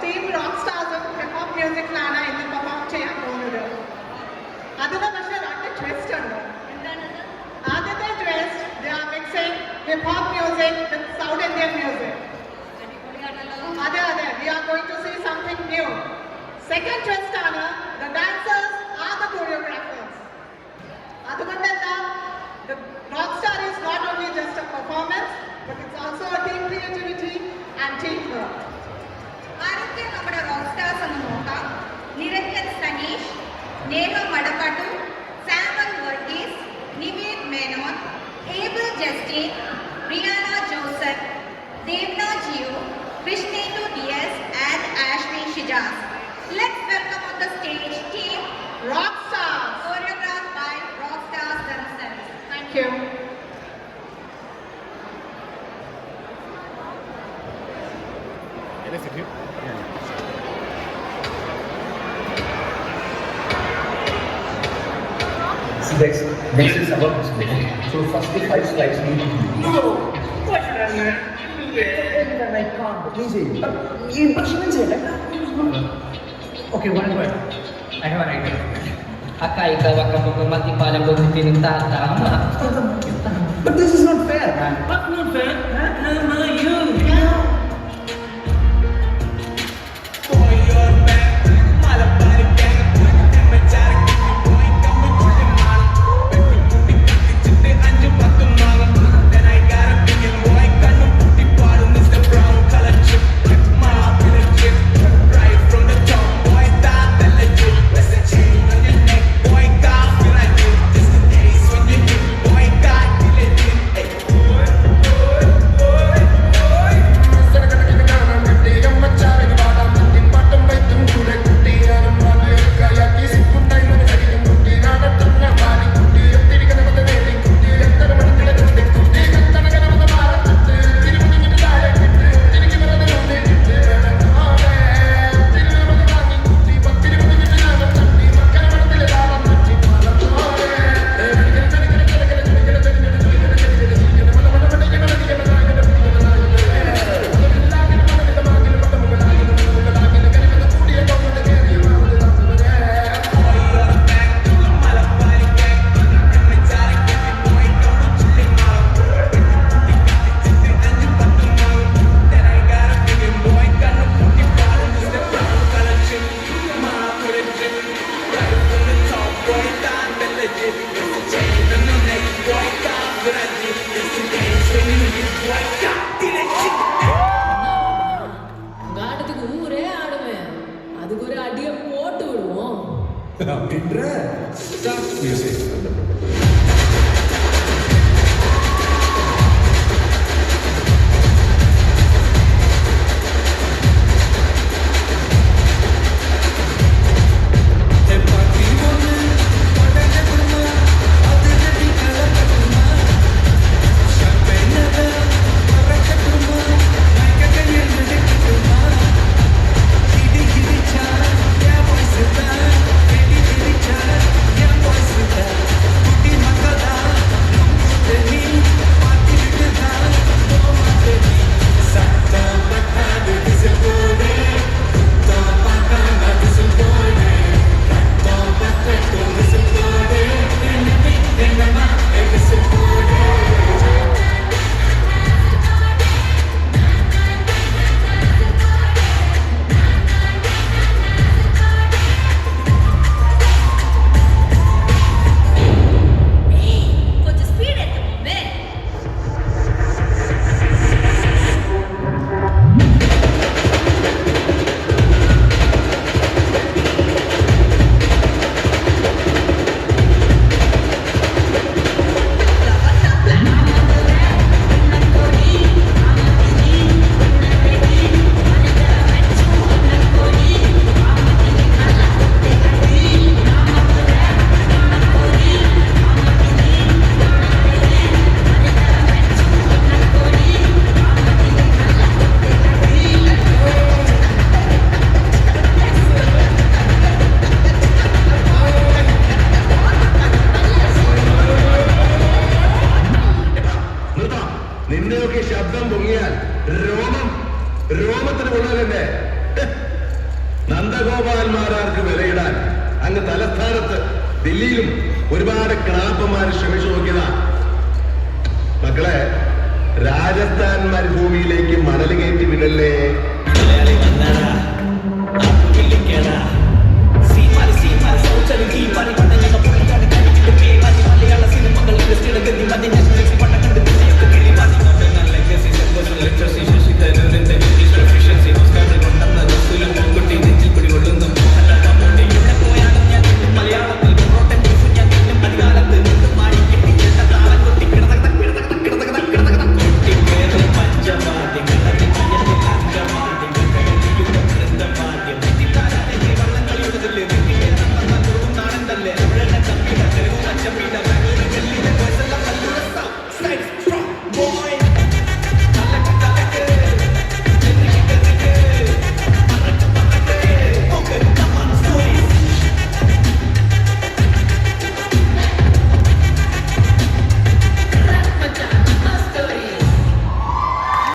Team rock സ്റ്റാർസും hip hop മ്യൂസിക്കിലാണ് ഇന്ന് perform ചെയ്യാൻ പോകുന്നത്. അതിന് പക്ഷേ രണ്ട് ട്വിസ്റ്റ് ഉണ്ട്. ആദ്യത്തെ twist, they are mixing hip hop music with South Indian music. അതെ, we are going to see something new. Second twist ആണ്, the dancers are the choreographers. അതുകൊണ്ടെല്ലാം the Rockstar is not only just a performance, but it's also a team creativity and teamwork. ആരൊക്കെ നമ്മുടെ rock stars എന്ന് നോക്കാം. Niranjan Saneesh, Neha Madakkattu, Samuel Varghese, Nived Menon, Abel Justin, Riyana Joseph, Devna Jio, Krishnendu Dias and Ashmi Shijaz. Let's welcome on the stage team Rockstars, choreographed by Rockstars themselves. Thank you. Next is our display. So first the 5 slides need to be. No! What should I learn? I can't. Easy. Impression is Okay, one word. I have an idea. Akay, ikaw ka magmamati palang bubuti ng tatama. But this is not fair, man. What not fair? How are you? നിന്നെയൊക്കെ ശബ്ദം പൊങ്ങിയാൽ രോമത്തിന് കൊള്ളാലല്ലേ? നന്ദഗോപാൽമാരാർക്ക് വിലയിടാൻ അങ്ങ് തലസ്ഥാനത്ത് ദില്ലിയിലും ഒരുപാട് ക്ലാപ്പന്മാർ ശ്രമിച്ചു നോക്കിയതാ. മക്കളെ, രാജസ്ഥാൻ മരുഭൂമിയിലേക്ക് മണൽ കയറ്റി വിടല്ലേ. Jump